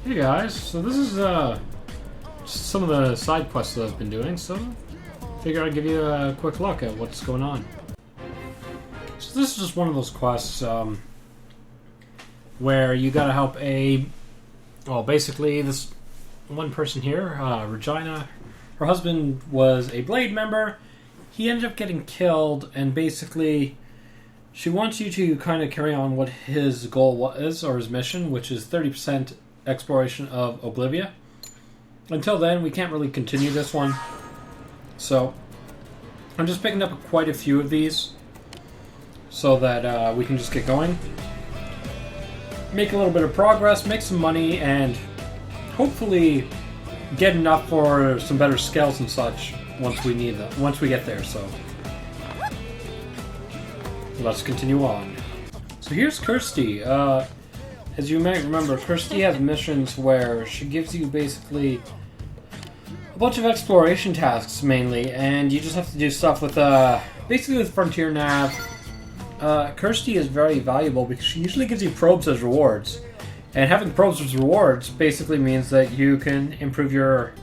Hey guys, so this is just some of the side quests that I've been doing, so figure I'd give you a quick look at what's going on. So this is just one of those quests where you gotta help basically this one person here, Regina. Her husband was a Blade member. He ended up getting killed, and basically she wants you to kind of carry on what his goal was, or his mission, which is 30% exploration of Oblivia. Until then, we can't really continue this one. So, I'm just picking up quite a few of these so that we can just get going. Make a little bit of progress, make some money, and hopefully get enough for some better scales and such once we need them, once we get there, so let's continue on. So here's Kirsty. As you might remember, Kirsty has missions where she gives you basically a bunch of exploration tasks mainly, and you just have to do stuff with basically with Frontier Nav. Kirsty is very valuable because she usually gives you probes as rewards. And having probes as rewards basically means that you can improve your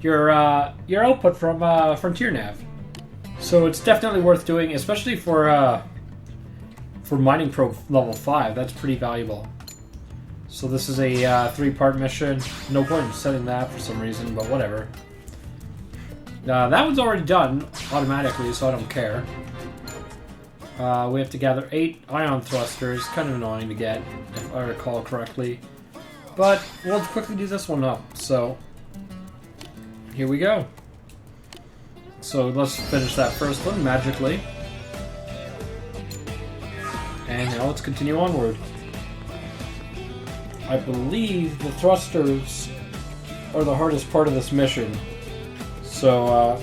output from Frontier Nav. So it's definitely worth doing, especially for mining probe level 5. That's pretty valuable. So this is a 3-part mission. No point in setting that for some reason, but whatever. That one's already done automatically, so I don't care. We have to gather 8 ion thrusters. Kind of annoying to get, if I recall correctly. But we'll quickly do this one up. So here we go. So let's finish that first one magically. And now let's continue onward. I believe the thrusters are the hardest part of this mission. So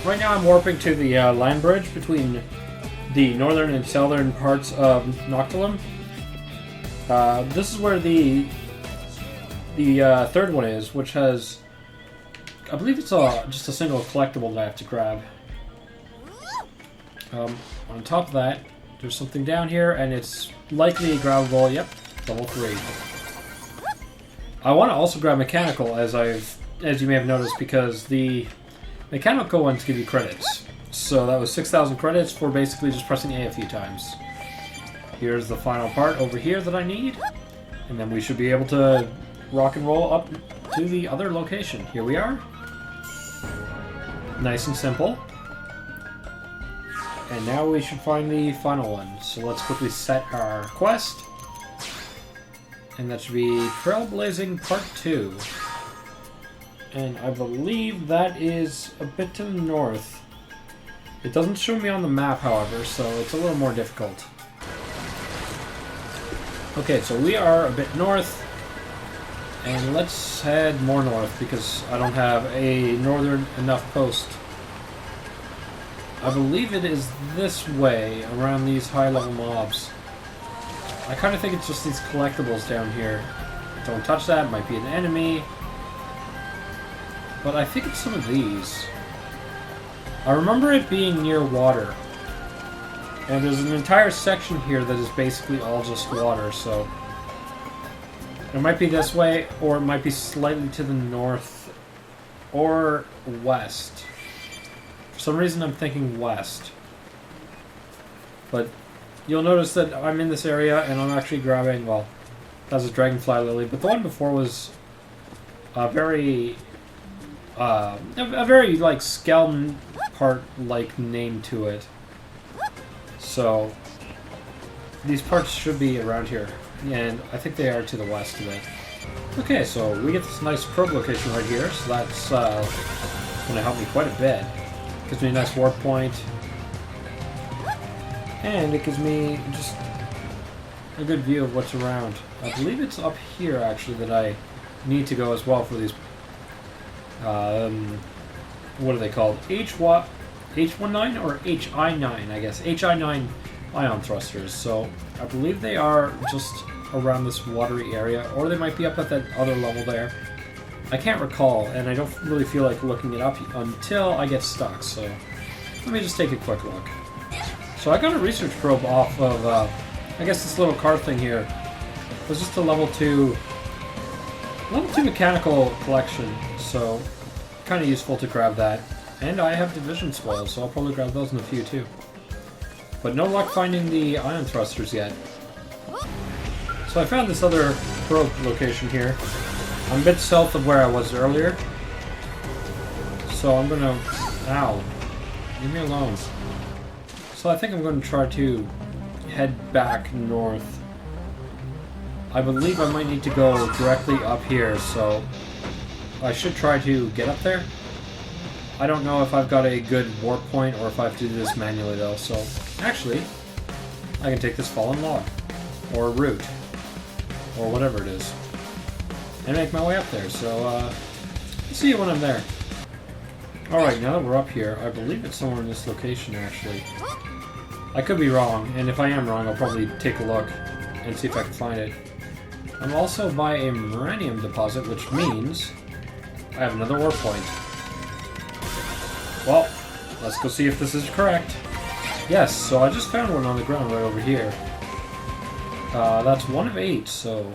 right now I'm warping to the land bridge between the northern and southern parts of Noctilum. This is where the third one is, which has, I believe it's just a single collectible that I have to grab. On top of that, there's something down here, and it's likely grabbable. Yep, level 3. I want to also grab mechanical, as you may have noticed, because the mechanical ones give you credits. So that was 6,000 credits for basically just pressing A a few times. Here's the final part over here that I need, and then we should be able to rock and roll up to the other location. Here we are. Nice and simple. And now we should find the final one. So let's quickly set our quest. And that should be Trailblazing Part 2. And I believe that is a bit to the north. It doesn't show me on the map, however, so it's a little more difficult. Okay, so we are a bit north. And let's head more north because I don't have a northern enough post. I believe it is this way, around these high-level mobs. I kind of think it's just these collectibles down here. Don't touch that, it might be an enemy. But I think it's some of these. I remember it being near water. And there's an entire section here that is basically all just water, so it might be this way, or it might be slightly to the north or west. For some reason I'm thinking west. But you'll notice that I'm in this area and I'm actually grabbing, well, that's a dragonfly lily, but the one before was a very like skeleton part like name to it. So these parts should be around here, and I think they are to the west of it. Okay, so we get this nice probe location right here, so that's going to help me quite a bit. Gives me a nice warp point, and it gives me just a good view of what's around. I believe it's up here actually that I need to go as well for these what are they called? H19 or HI9, I guess. HI9 ion thrusters. So I believe they are just around this watery area, or they might be up at that other level there. I can't recall, and I don't really feel like looking it up until I get stuck, so let me just take a quick look. So I got a research probe off of, I guess this little car thing here. It was just a level 2 Level 2 mechanical collection, so kind of useful to grab that. And I have division spoils, so I'll probably grab those in a few too. But no luck finding the ion thrusters yet. So I found this other probe location here. I'm a bit south of where I was earlier. So I'm gonna... Ow. Leave me alone. So I think I'm gonna try to head back north. I believe I might need to go directly up here, so I should try to get up there. I don't know if I've got a good warp point or if I have to do this manually though, so actually I can take this fallen log or route or whatever it is and make my way up there, so see you when I'm there. Alright, now that we're up here, I believe it's somewhere in this location actually. I could be wrong, and if I am wrong I'll probably take a look and see if I can find it. I'm also by a Moranium deposit, which means I have another warp point. Well, let's go see if this is correct. Yes, so I just found one on the ground right over here. That's 1 of 8, so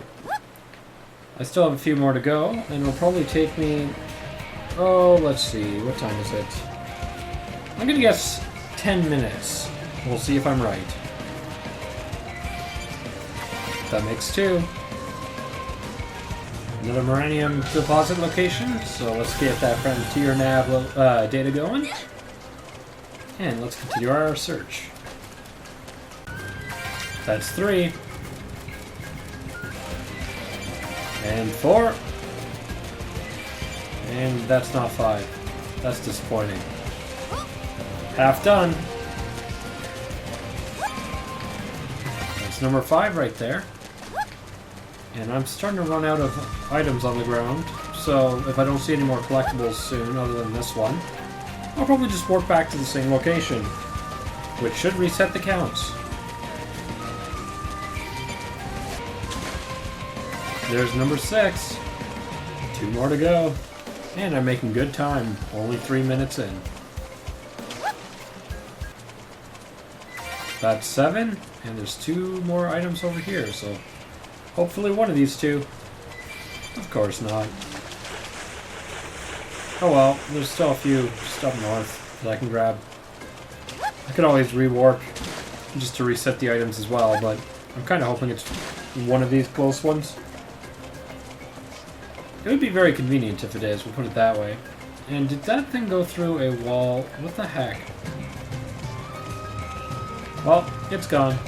I still have a few more to go, and it'll probably take me... Oh, let's see, what time is it? I'm gonna guess 10 minutes. We'll see if I'm right. That makes 2. Another Moranium deposit location, so let's get that Frontier Nav data going. And let's continue our search. That's 3. And 4. And that's not 5. That's disappointing. Half done. That's number 5 right there. And I'm starting to run out of items on the ground, so if I don't see any more collectibles soon other than this one, I'll probably just warp back to the same location, which should reset the counts. There's number 6. 2 more to go. And I'm making good time, only 3 minutes in. That's 7, and there's 2 more items over here, so hopefully one of these 2. Of course not. Oh well, there's still a few just up north that I can grab. I could always rewarp just to reset the items as well, but I'm kind of hoping it's one of these close ones. It would be very convenient if it is, we'll put it that way. And did that thing go through a wall? What the heck? Well, it's gone.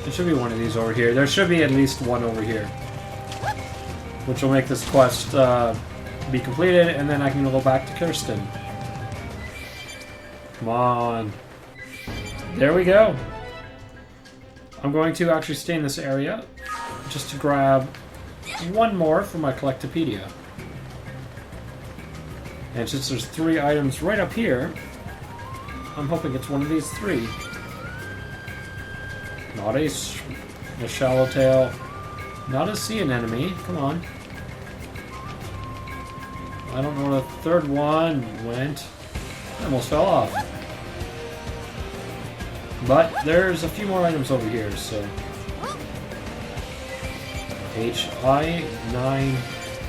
There should be one of these over here. There should be at least one over here. Which will make this quest be completed, and then I can go back to Kirsten. Come on. There we go. I'm going to actually stay in this area just to grab one more for my Collectopedia. And since there's 3 items right up here, I'm hoping it's one of these 3. Not a Shallowtail. Not a sea anemone. Come on. I don't know where the 3rd one went. I almost fell off. But there's a few more items over here, so... HI-9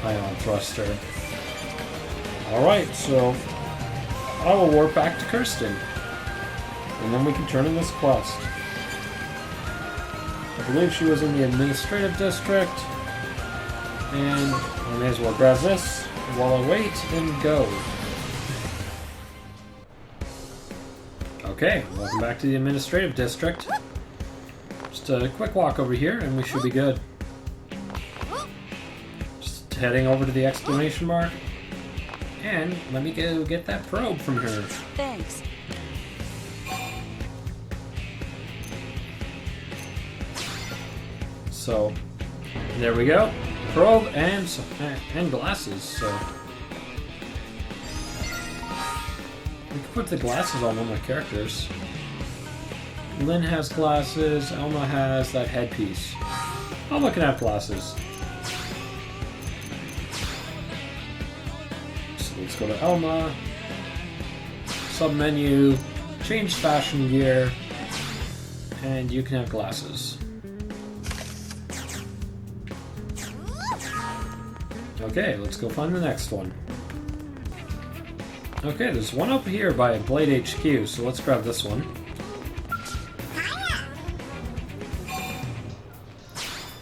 Ion Thruster. Alright, so... I will warp back to Kirsten. And then we can turn in this quest. I believe she was in the administrative district. And I may as well grab this while I wait and go. Okay, welcome back to the administrative district. Just a quick walk over here and we should be good. Just heading over to the exclamation mark. And let me go get that probe from her. Thanks. So, there we go. Probe and glasses, so... We can put the glasses on one of my characters. Lynn has glasses, Elma has that headpiece. I'm looking at glasses. So let's go to Elma. Sub-menu, change fashion gear, and you can have glasses. Okay, let's go find the next one. Okay, there's one up here by Blade HQ, so let's grab this one.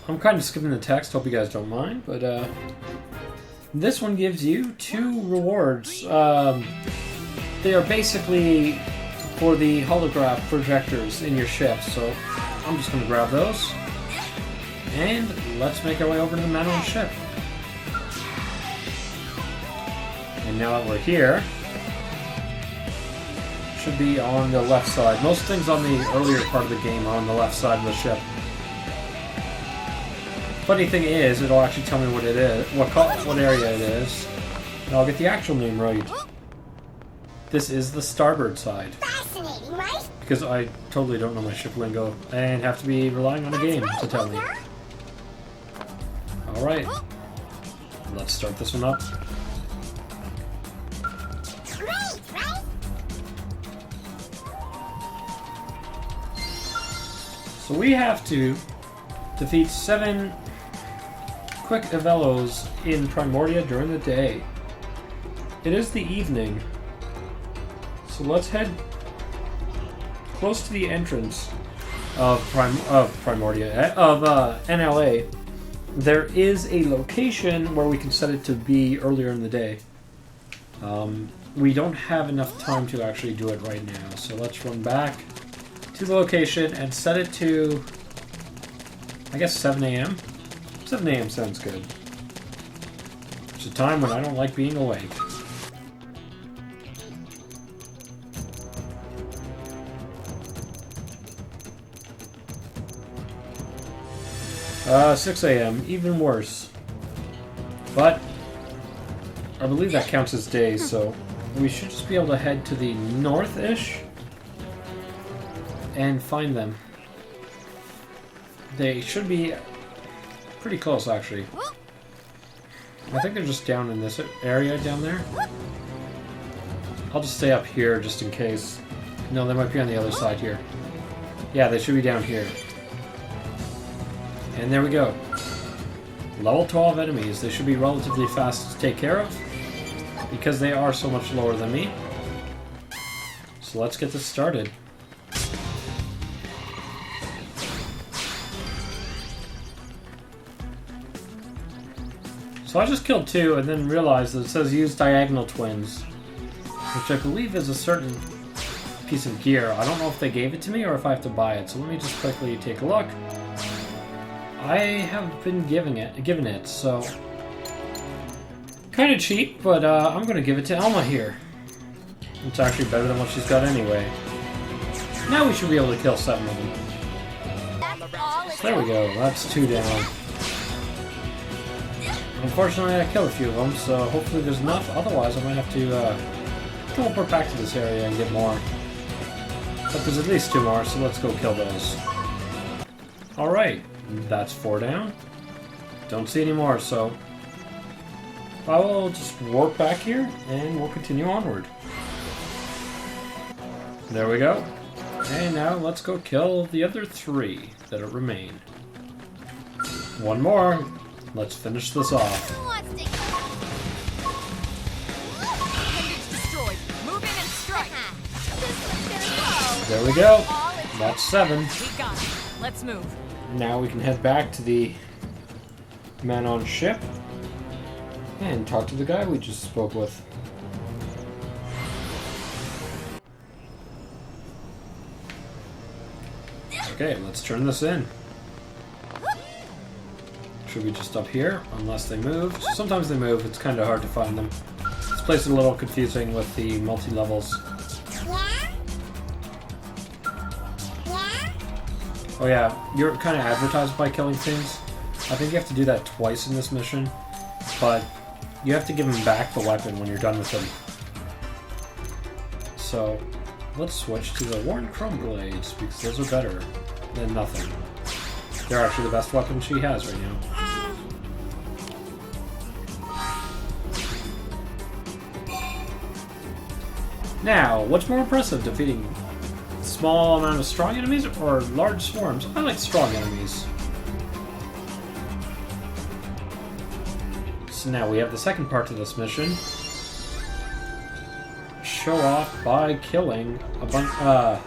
I'm kind of skipping the text, hope you guys don't mind, but this one gives you 2 rewards. They are basically for the holograph projectors in your ship, so I'm just going to grab those. And let's make our way over to the Manon ship. And now that we're here, should be on the left side. Most things on the earlier part of the game are on the left side of the ship. Funny thing is, it'll actually tell me what it is, what area it is, and I'll get the actual name right. This is the starboard side. Fascinating, right? Because I totally don't know my ship lingo and have to be relying on a game to tell me. Alright, let's start this one up. Great, right? So we have to defeat 7 quick Evelos in Primordia during the day. It is the evening, so let's head close to the entrance of NLA. There is a location where we can set it to be earlier in the day. We don't have enough time to actually do it right now, so let's run back to the location and set it to, I guess, 7 a.m.? 7 a.m. sounds good. It's a time when I don't like being awake. Uh, 6 a.m. Even worse. But I believe that counts as days, so we should just be able to head to the north-ish and find them. They should be pretty close, actually. I think they're just down in this area down there. I'll just stay up here just in case. No, they might be on the other side here. Yeah, they should be down here. And there we go. Level 12 enemies. They should be relatively fast to take care of because they are so much lower than me. So let's get this started. So I just killed 2 and then realized that it says use diagonal twins, which I believe is a certain piece of gear. I don't know if they gave it to me or if I have to buy it, so let me just quickly take a look. I have been given it, so kind of cheap, but I'm going to give it to Elma here. It's actually better than what she's got anyway. Now we should be able to kill 7 of them. So there we go, that's 2 down. Unfortunately, I killed a few of them, so hopefully there's enough. Otherwise, I might have to teleport back to this area and get more. But there's at least 2 more, so let's go kill those. Alright, that's 4 down. Don't see any more, so I will just warp back here, and we'll continue onward. There we go. And now let's go kill the other 3 that remain. 1 more. Let's finish this off. There we go. That's 7. Let's move. Now we can head back to the Manon ship and talk to the guy we just spoke with. Okay, let's turn this in. Should be just up here, unless they move. Sometimes they move, it's kind of hard to find them. This place is a little confusing with the multi-levels. Oh yeah, you're kind of advertised by killing things. I think you have to do that twice in this mission, but you have to give them back the weapon when you're done with them. So, let's switch to the Worn Chrome Blades, because those are better than nothing. They're actually the best weapon she has right now. Now, what's more impressive, defeating small amount of strong enemies or large swarms? I like strong enemies. so now we have the second part of this mission. Show off by killing a bunch,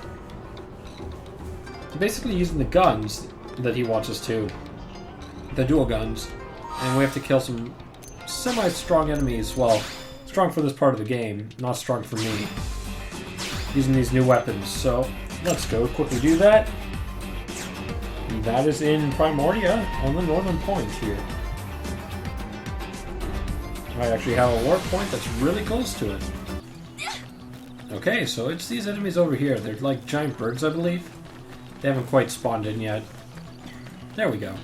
basically using the guns that he wants us to. The dual guns. And we have to kill some semi-strong enemies. Well, strong for this part of the game, not strong for me. Using these new weapons. So, let's go quickly do that. And that is in Primordia on the northern point here. I actually have a warp point that's really close to it. Okay, so it's these enemies over here. They're like giant birds, I believe. They haven't quite spawned in yet. There we go.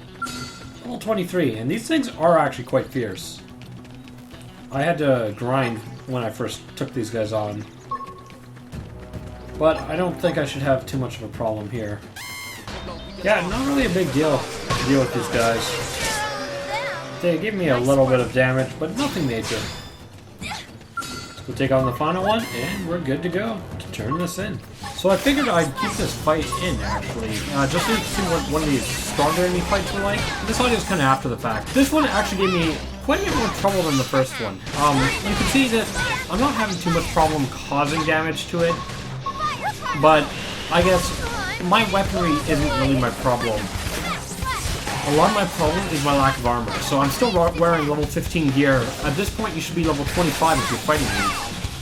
Level 23, and these things are actually quite fierce. I had to grind when I first took these guys on. But I don't think I should have too much of a problem here. Yeah, not really a big deal to deal with these guys. They give me a little bit of damage, but nothing major. We'll take on the final one, and we're good to go to turn this in. So I figured I'd keep this fight in, actually, just so you can see what one of these stronger enemy fights are like. This audio is kind of after the fact. This one actually gave me quite a bit more trouble than the first one. You can see that I'm not having too much problem causing damage to it, but I guess my weaponry isn't really my problem. A lot of my problem is my lack of armor, so I'm still wearing level 15 gear. At this point, you should be level 25 if you're fighting me.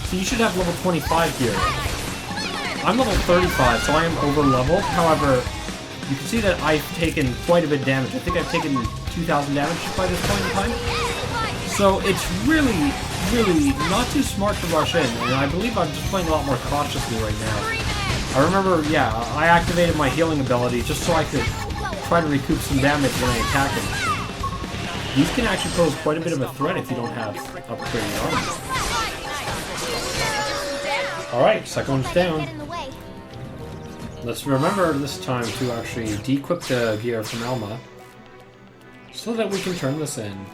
So you should have level 25 gear. I'm level 35, so I am over-leveled. However, you can see that I've taken quite a bit of damage. I think I've taken 2,000 damage by this point in time. So it's really, really not too smart to rush in, and I believe I'm just playing a lot more cautiously right now. I remember, yeah, I activated my healing ability just so I could try to recoup some damage when I attack him. These can actually pose quite a bit of a threat if you don't have upgraded armor. Alright, second one's down. Let's remember this time to actually de-equip the gear from Elma so that we can turn this in.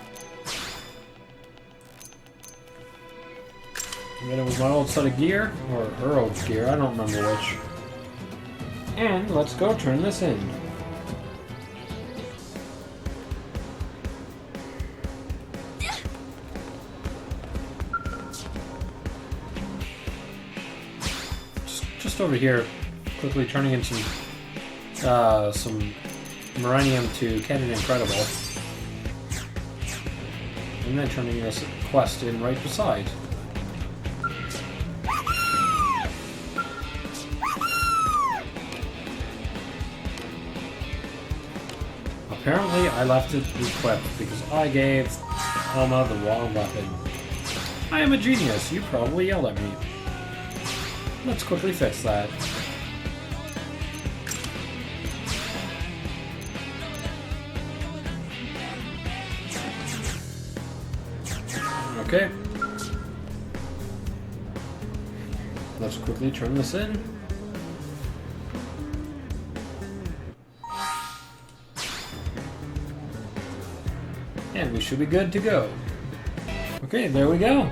And then it was my old set of gear, or her old gear, I don't remember which. And let's go turn this in. Just over here, quickly turning in some Millennium to Cannon Incredible. And then turning this quest in right beside. Apparently, I left it equipped because I gave Alma the wrong weapon. I am a genius. You probably yell at me. Let's quickly fix that. Okay. Let's quickly turn this in. And we should be good to go. Okay, there we go.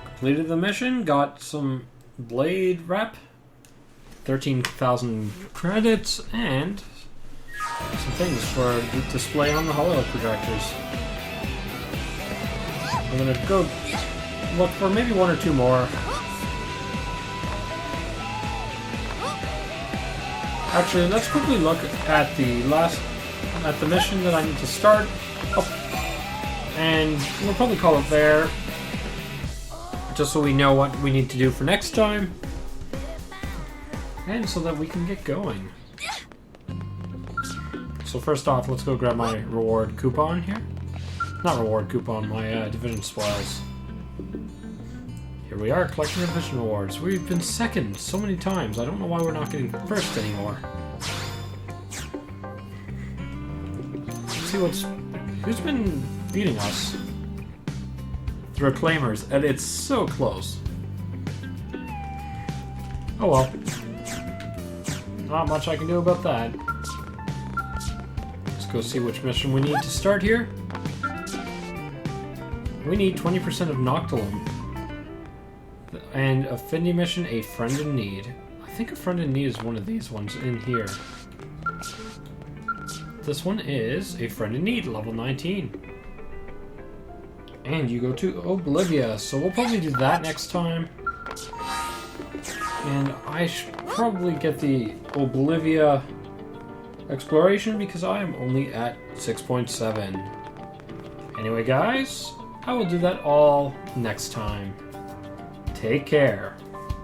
Completed the mission, got some blade rep, 13,000 credits, and some things for display on the holo projectors. I'm gonna go look for maybe one or two more. Actually, let's quickly look at the mission that I need to start. And we'll probably call it there, just so we know what we need to do for next time, and so that we can get going. So first off, let's go grab my reward coupon here. Not reward coupon, my division spoils. Here we are, collecting division rewards. We've been second so many times, I don't know why we're not getting first anymore. Let's see who's been beating us? The Reclaimers, and it's so close. Oh well. Not much I can do about that. Let's go see which mission we need to start here. We need 20% of Noctilum. And Affinity mission, A Friend in Need. I think A Friend in Need is one of these ones in here. This one is A Friend in Need, level 19. And you go to Oblivia, so we'll probably do that next time. And I should probably get the Oblivia exploration because I am only at 6.7. Anyway, guys, I will do that all next time. Take care.